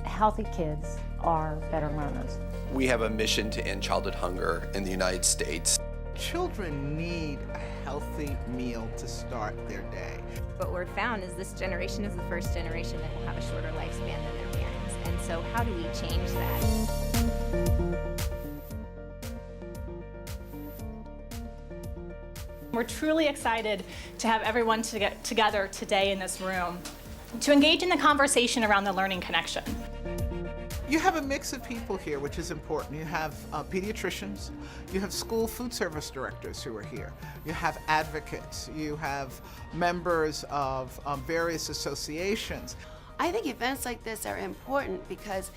Healthy kids are better learners. We have a mission to end childhood hunger in the United States. Children need a healthy meal to start their day. What we're found is this generation is the first generation that will have a shorter lifespan than their parents. And so how do we change that? We're truly excited to have everyone together today in this room to engage in the conversation around the learning connection. You have a mix of people here, which is important. You have pediatricians, you have school food service directors who are here, you have advocates, you have members of various associations. I think events like this are important because,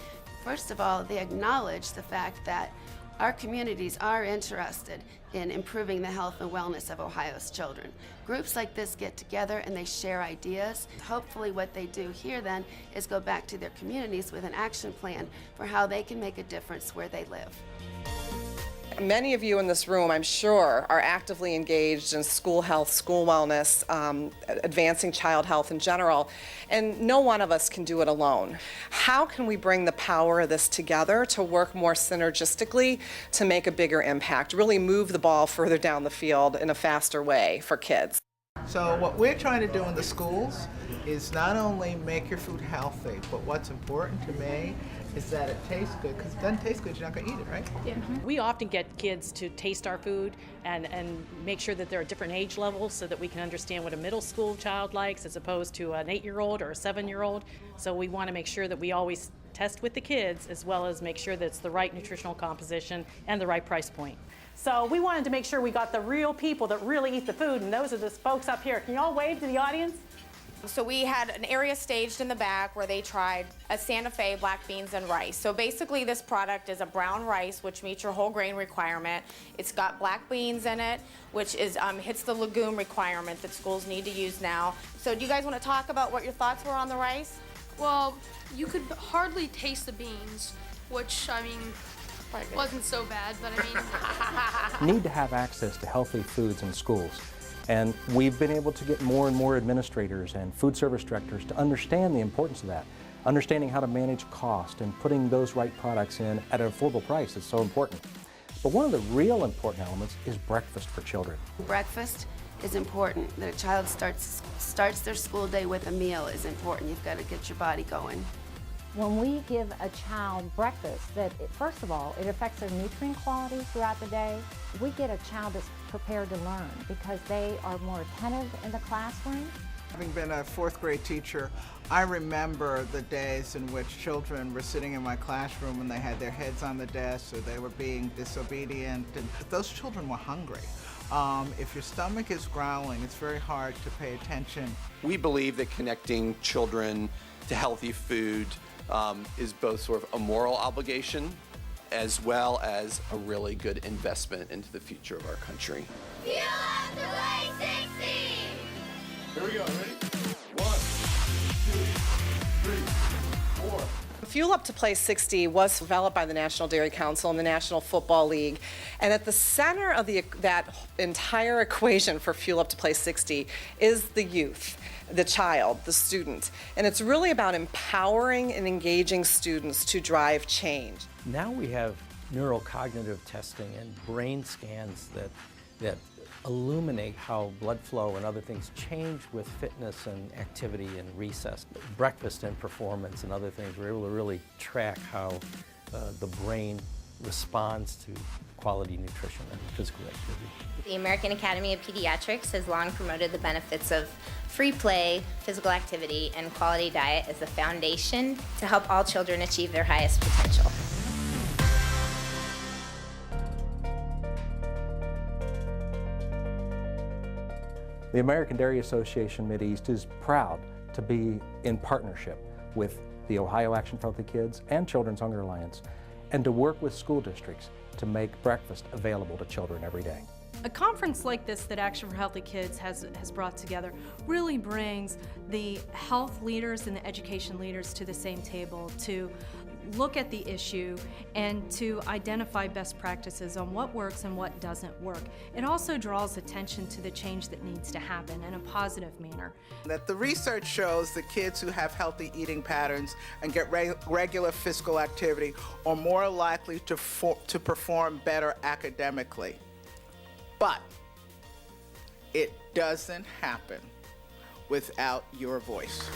first of all, they acknowledge the fact that our communities are interested in improving the health and wellness of Ohio's children. Groups like this get together and they share ideas. Hopefully what they do here then is go back to their communities with an action plan for how they can make a difference where they live. Many of you in this room, I'm sure, are actively engaged in school health, school wellness, advancing child health in general, and no one of us can do it alone. How can we bring the power of this together to work more synergistically to make a bigger impact, really move the ball further down the field in a faster way for kids? So what we're trying to do in the schools is not only make your food healthy, but what's important to me is that it tastes good, because if it doesn't taste good, you're not going to eat it, right? Yeah. We often get kids to taste our food and make sure that there are different age levels so that we can understand what a middle school child likes as opposed to an 8-year-old or a 7-year-old. So we want to make sure that we always test with the kids as well as make sure that it's the right nutritional composition and the right price point. So we wanted to make sure we got the real people that really eat the food, and those are the folks up here. Can you all wave to the audience? So we had an area staged in the back where they tried a Santa Fe black beans and rice. So basically this product is a brown rice which meets your whole grain requirement. It's got black beans in it, which is hits the legume requirement that schools need to use now. So do you guys want to talk about what your thoughts were on the rice? Well, you could hardly taste the beans, which, I mean, wasn't so bad, but I mean... Need to have access to healthy foods in schools. And we've been able to get more and more administrators and food service directors to understand the importance of that. Understanding how to manage cost and putting those right products in at an affordable price is so important. But one of the real important elements is breakfast for children. Breakfast is important. That a child starts their school day with a meal is important. You've got to get your body going. When we give a child breakfast, first of all, it affects their nutrient quality throughout the day. We get a child that's prepared to learn because they are more attentive in the classroom. Having been a 4th grade teacher, I remember the days in which children were sitting in my classroom and they had their heads on the desk or they were being disobedient, and those children were hungry. If your stomach is growling, it's very hard to pay attention. We believe that connecting children to healthy food is both sort of a moral obligation as well as a really good investment into the future of our country. Fuel Up to Play 60! Here we go, ready? 1, 2, 3, 4. Fuel Up to Play 60 was developed by the National Dairy Council and the National Football League. And at the center of that entire equation for Fuel Up to Play 60 is the youth, the child, the student. And it's really about empowering and engaging students to drive change. Now we have neurocognitive testing and brain scans that illuminate how blood flow and other things change with fitness and activity and recess, breakfast and performance and other things. We're able to really track how the brain responds to quality nutrition and physical activity. The American Academy of Pediatrics has long promoted the benefits of free play, physical activity, and quality diet as the foundation to help all children achieve their highest potential. The American Dairy Association Mideast is proud to be in partnership with the Ohio Action for Healthy Kids and Children's Hunger Alliance, and to work with school districts to make breakfast available to children every day. A conference like this that Action for Healthy Kids has brought together really brings the health leaders and the education leaders to the same table to look at the issue and to identify best practices on what works and what doesn't work. It also draws attention to the change that needs to happen in a positive manner. That the research shows that kids who have healthy eating patterns and get regular physical activity are more likely to perform better academically. But it doesn't happen without your voice.